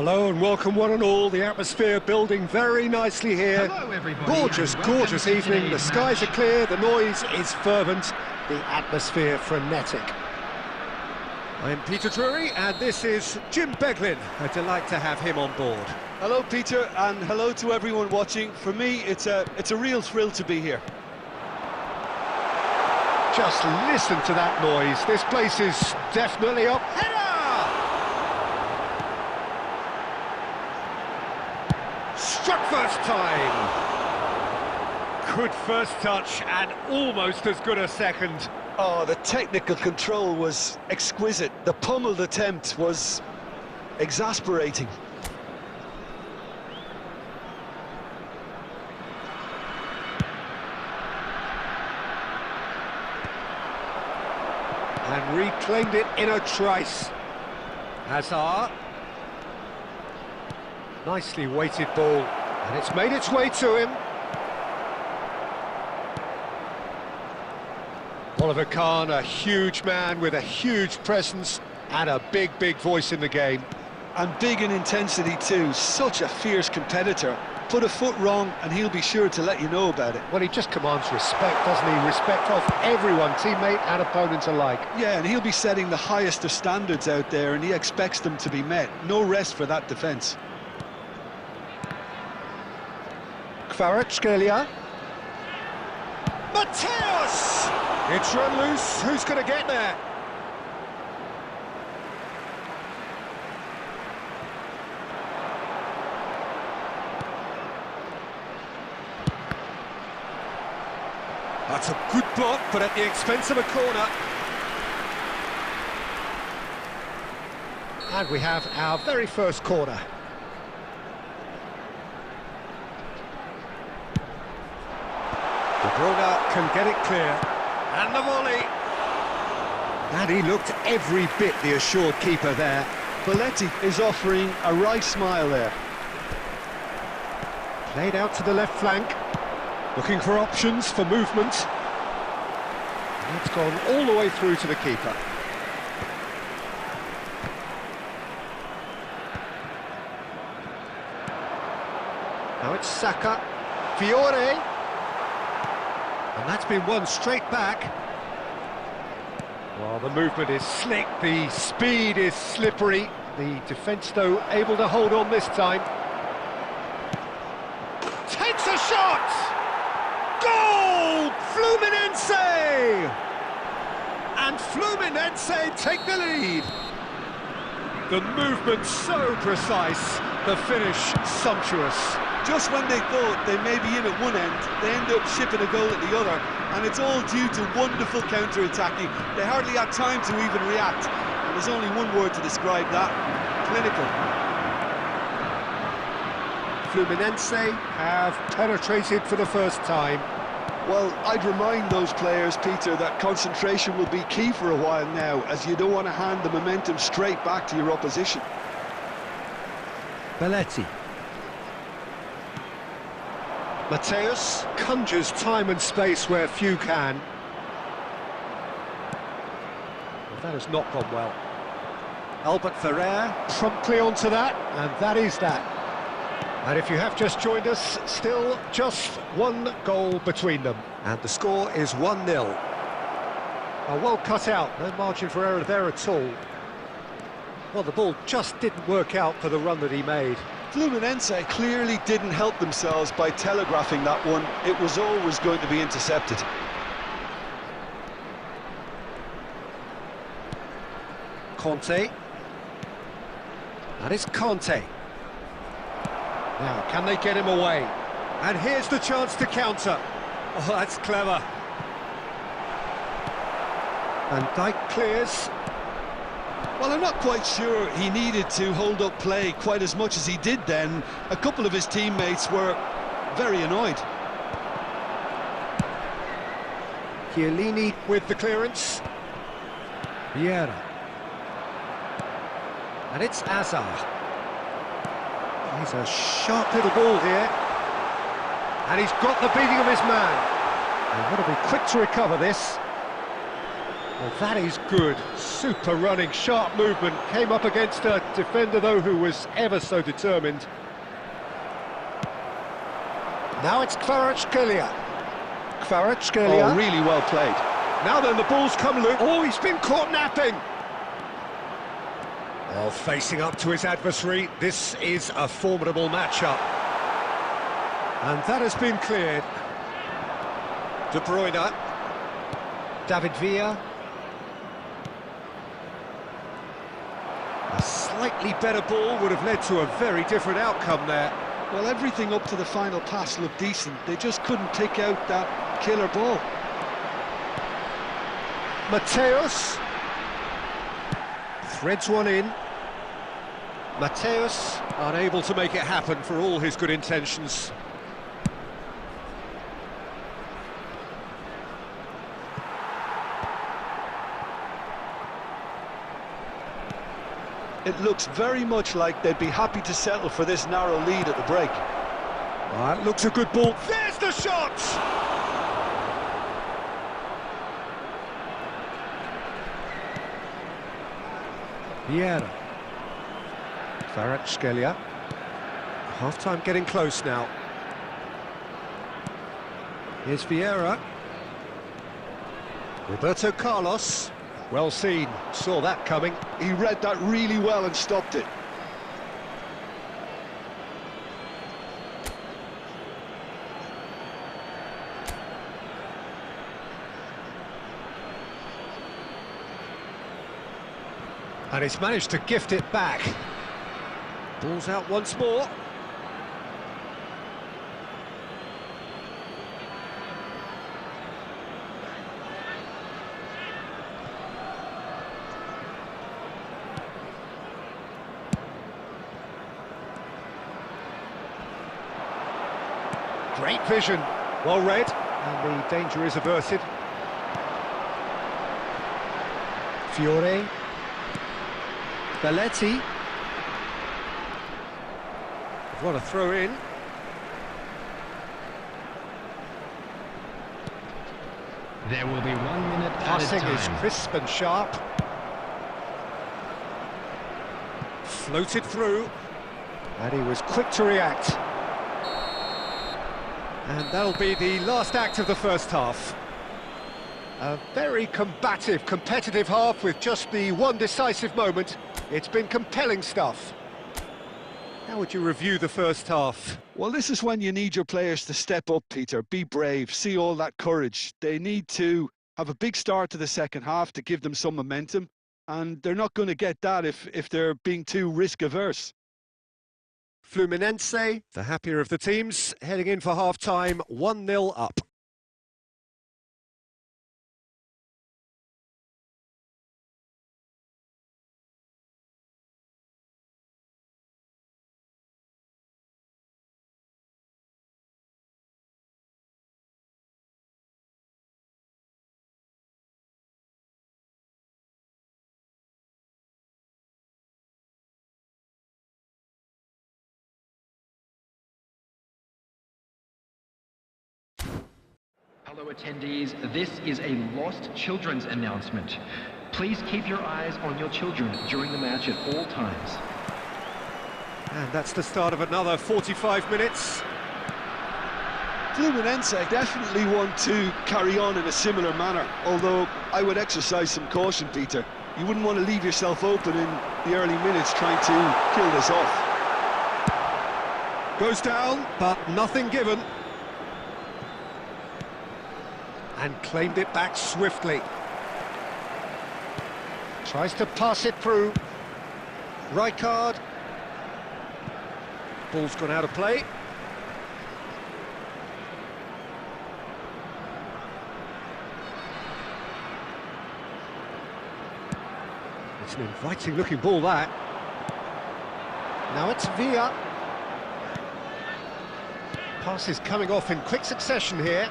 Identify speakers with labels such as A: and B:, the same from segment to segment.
A: Hello and welcome one and all. The atmosphere building very nicely here.
B: Hello everybody.
A: Gorgeous evening. The skies are clear, the noise is fervent, the atmosphere frenetic. I'm Peter Drury and this is Jim Beglin. A delight to have him on board.
C: Hello Peter, and hello to everyone watching. For me, it's a real thrill to be here.
A: Just listen to that noise. This place is definitely up. Header! Struck first time. Good first touch and almost as good a second.
C: Oh, the technical control was exquisite. The pummeled attempt was exasperating.
A: And reclaimed it in a trice. Hazard. Nicely weighted ball, and it's made its way to him. Oliver Kahn, a huge man with a huge presence and a big voice in the game.
C: And big in intensity too, such a fierce competitor. Put a foot wrong and he'll be sure to let you know about it.
A: Well, he just commands respect, doesn't he? Respect of everyone, teammate and opponent alike.
C: Yeah, and he'll be setting the highest of standards out there, and he expects them to be met. No rest for that defence.
A: Kvaratskhelia. Mateus! It's run loose. Who's going to get there? That's a good block, but at the expense of a corner. And we have our very first corner. De Bruyne can get it clear. And the volley. And he looked every bit the assured keeper there.
C: Belletti is offering a wry smile there.
A: Played out to the left flank. Looking for options for movement. And it's gone all the way through to the keeper. Now it's Saka. Fiore. And that's been won straight back. Well, the movement is slick, the speed is slippery. The defence, though, able to hold on this time. Takes a shot! Goal! Fluminense! And Fluminense take the lead. The movement so precise, the finish sumptuous.
C: Just when they thought they may be in at one end, they end up shipping a goal at the other, and it's all due to wonderful counter-attacking. They hardly had time to even react, and there's only one word to describe that: clinical.
A: Fluminense have penetrated for the first time.
C: Well, I'd remind those players, Peter, that concentration will be key for a while now, as you don't want to hand the momentum straight back to your opposition.
A: Belletti. Mateus conjures time and space where few can. Well, that has not gone well. Albert Ferrer promptly onto that, and that is that. And if you have just joined us, still just one goal between them. And the score is 1-0. Well cut out, no margin for error there at all. Well, the ball just didn't work out for the run that he made.
C: Fluminense clearly didn't help themselves by telegraphing that one. It was always going to be intercepted.
A: Conte. That is Conte. Now, can they get him away? And here's the chance to counter. Oh, that's clever. Van Dijk clears.
C: Well, I'm not quite sure he needed to hold up play quite as much as he did then. A couple of his teammates were very annoyed.
A: Chiellini with the clearance. Vieira. And it's Hazard. He's a sharp little ball here. And he's got the beating of his man. And got to be quick to recover this. Well, that is good. Super running, sharp movement. Came up against a defender, though, who was ever so determined. Now it's Kvaratskhelia.
C: Oh, really well played.
A: Now then, the ball's come loose. Oh, he's been caught napping. Well, facing up to his adversary, this is a formidable matchup. And that has been cleared. De Bruyne. David Villa. A slightly better ball would have led to a very different outcome there.
C: Well, everything up to the final pass looked decent. They just couldn't take out that killer ball.
A: Mateus. Threads one in. Mateus unable to make it happen for all his good intentions.
C: It looks very much like they'd be happy to settle for this narrow lead at the break.
A: That looks a good ball. There's the shot! Vieira. Kvaratskhelia. Half-time getting close now. Here's Vieira. Roberto Carlos. Well seen, saw that coming.
C: He read that really well and stopped it.
A: And he's managed to gift it back. Ball's out once more. Great vision, well read, and the danger is averted. Fiore. Belletti. What a throw in.
B: There will be 1 minute
A: Passing
B: added
A: is
B: time.
A: crisp and sharp. Floated through. And he was quick to react. And that'll be the last act of the first half. A very combative, competitive half with just the one decisive moment. It's been compelling stuff. How would you review the first half?
C: Well, this is when you need your players to step up, Peter. Be brave, see all that courage. They need to have a big start to the second half to give them some momentum. And they're not going to get that if they're being too risk-averse.
A: Fluminense, the happier of the teams, heading in for half-time, 1-0 up.
B: Hello attendees, this is a Lost Children's announcement. Please keep your eyes on your children during the match at all times.
A: And that's the start of another 45 minutes.
C: Fluminense definitely want to carry on in a similar manner, although I would exercise some caution, Peter. You wouldn't want to leave yourself open in the early minutes trying to kill this off.
A: Goes down, but nothing given. And claimed it back swiftly. Tries to pass it through. Rijkaard. Ball's gone out of play. It's an inviting looking ball, that. Now it's Villa. Pass is coming off in quick succession here.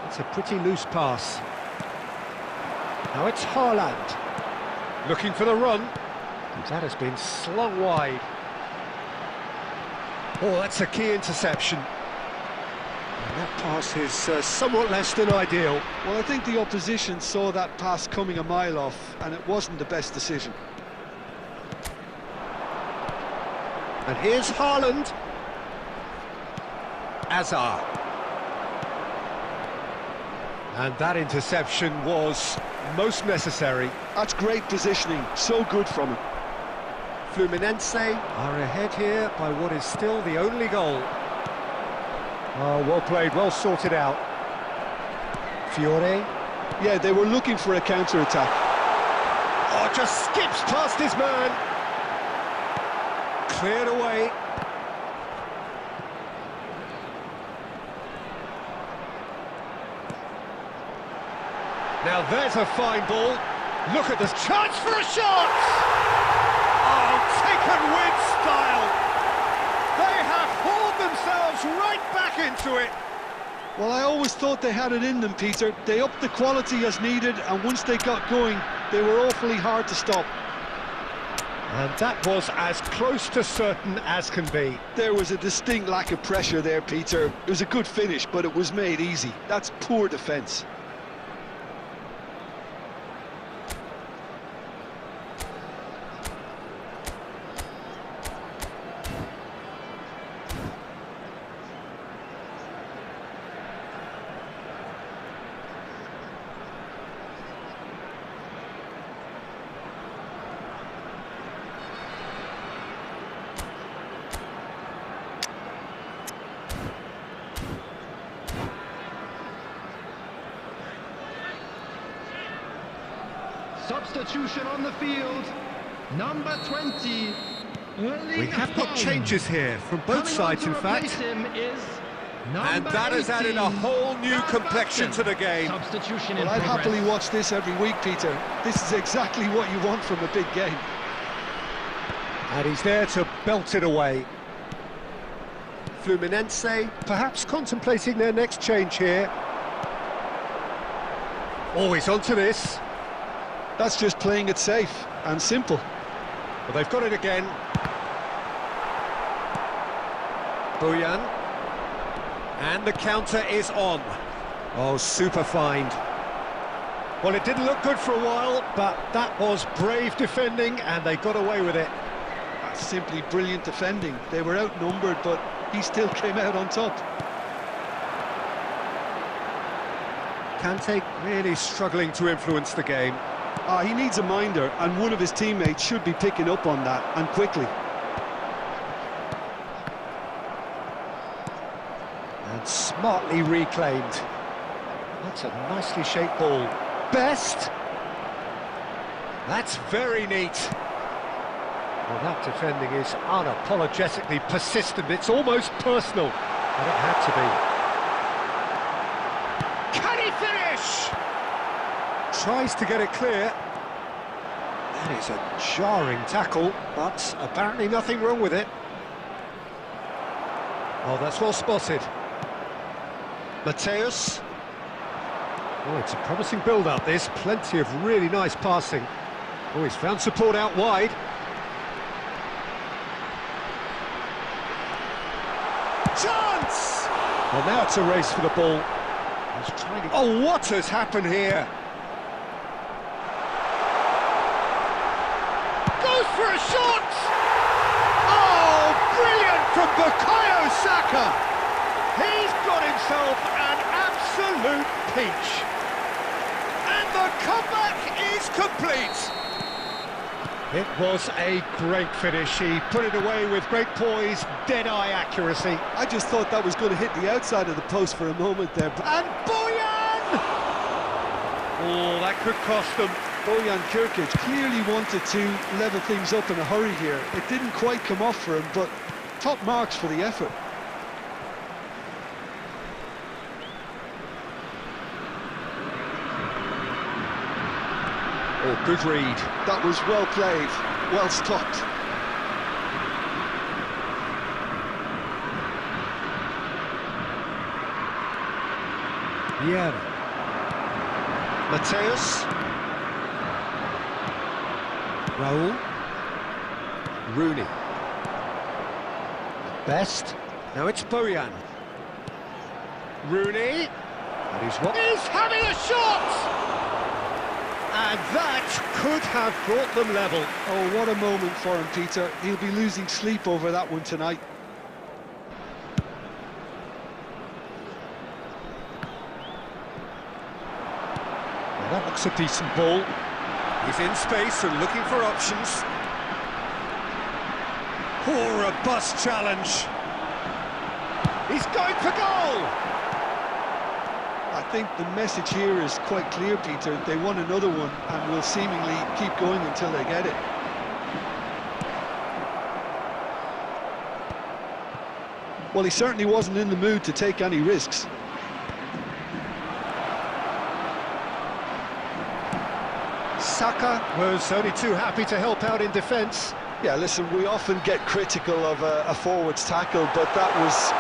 A: It's a pretty loose pass. Now it's Haaland. Looking for the run. And that has been slung wide. Oh, that's a key interception. That pass is somewhat less than ideal.
C: Well, I think the opposition saw that pass coming a mile off, and it wasn't the best decision.
A: And here's Haaland. Azar. And that interception was most necessary.
C: That's great positioning, so good from him.
A: Fluminense are ahead here by what is still the only goal. Oh, well played, well sorted out. Fiore.
C: Yeah, they were looking for a counter-attack.
A: Oh, just skips past his man. Cleared away. Now there's a fine ball. Look at this chance for a shot! Oh, taken with style. They have hauled themselves right back into it.
C: Well, I always thought they had it in them, Peter. They upped the quality as needed, and once they got going, they were awfully hard to stop.
A: And that was as close to certain as can be.
C: There was a distinct lack of pressure there, Peter. It was a good finish, but it was made easy. That's poor defence.
B: Substitution on the field, number 20.
A: We have got changes here from both sides, in fact. And that has added a whole new complexion to the game.
B: Substitution
C: Well, I'd happily watch this every week, Peter. This is exactly what you want from a big game.
A: And he's there to belt it away. Fluminense perhaps contemplating their next change here. Always onto this.
C: That's just playing it safe and simple.
A: Well, they've got it again. Bojan. And the counter is on. Oh, super find. Well, it didn't look good for a while, but that was brave defending, and they got away with it.
C: That's simply brilliant defending. They were outnumbered, but he still came out on top.
A: Kante really struggling to influence the game.
C: He needs a minder, and one of his teammates should be picking up on that, and quickly.
A: And smartly reclaimed. That's a nicely shaped ball. Best! That's very neat. Well, that defending is unapologetically persistent. It's almost personal. But it had to be. Can he finish? Tries to get it clear. That is a jarring tackle, but apparently nothing wrong with it. Oh, that's well spotted. Mateus. Oh, it's a promising build-up, this. Plenty of really nice passing. Oh, he's found support out wide. Chance! Well, now it's a race for the ball. He's trying to... Oh, what has happened here? Goes for a shot! Oh, brilliant from Bukayo Saka! He's got himself an absolute peach. And the comeback is complete. It was a great finish. He put it away with great poise, dead-eye accuracy.
C: I just thought that was going to hit the outside of the post for a moment there.
A: And Bojan! Oh, that could cost them.
C: Bojan Kirkic clearly wanted to level things up in a hurry here. It didn't quite come off for him, but top marks for the effort.
A: Oh, good read.
C: That was well played, well stopped.
A: Yeah. Mateus. Raul. Rooney. Best. Now it's Bojan. Rooney. And he's having a shot! And that could have brought them level.
C: Oh, what a moment for him, Peter. He'll be losing sleep over that one tonight.
A: Well, that looks a decent ball. He's in space and looking for options. Poor robust challenge. He's going for goal!
C: I think the message here is quite clear, Peter. They want another one and will seemingly keep going until they get it. Well, he certainly wasn't in the mood to take any risks.
A: Saka was only too happy to help out in defence.
C: Yeah, listen, we often get critical of a forward's tackle, but that was...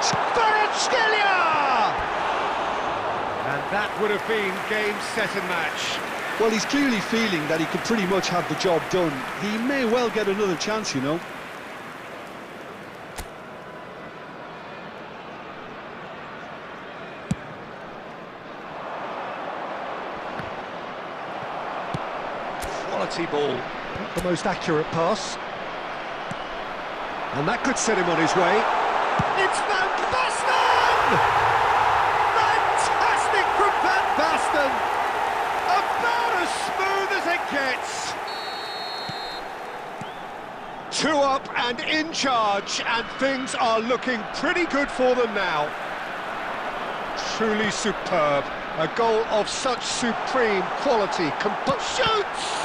A: And that would have been game, set and match.
C: Well, he's clearly feeling that he could pretty much have the job done. He may well get another chance, you know.
A: Quality ball. Not the most accurate pass. And that could set him on his way. It's Van Basten! Fantastic from Van Basten! About as smooth as it gets. 2 up and in charge, and things are looking pretty good for them now. Truly superb. A goal of such supreme quality. Shoots!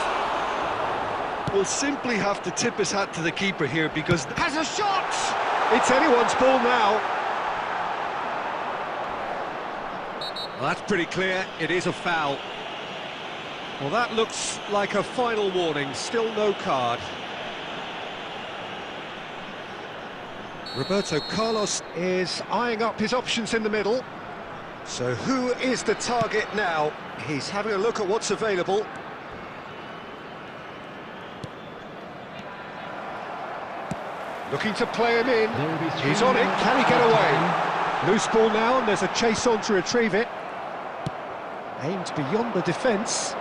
C: Will simply have to tip his hat to the keeper here because...
A: Has a shot! It's anyone's ball now. Well, that's pretty clear. It is a foul. Well, that looks like a final warning. Still no card. Roberto Carlos is eyeing up his options in the middle. So who is the target now? He's having a look at what's available. Looking to play him in. He's on it. Can he get away? Loose ball now, and there's a chase on to retrieve it. Aimed beyond the defence.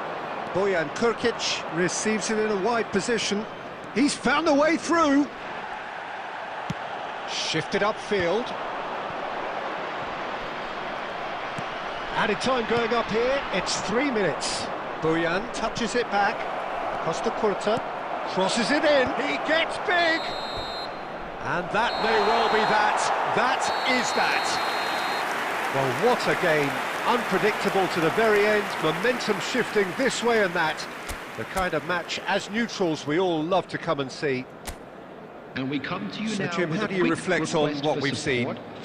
A: Bojan Krkić receives it in a wide position. He's found a way through. Shifted upfield. Added time going up here. It's 3 minutes. Bojan touches it back. Costa Curta crosses it in. He gets big. And that may well be that. That is that. Well, what a game. Unpredictable to the very end. Momentum shifting this way and that. The kind of match, as neutrals, we all love to come and see.
B: And we come to you
A: So,
B: now
A: Jim,
B: with
A: how
B: a
A: do you
B: quick
A: reflect on
B: request
A: what
B: for
A: we've seen?
B: support.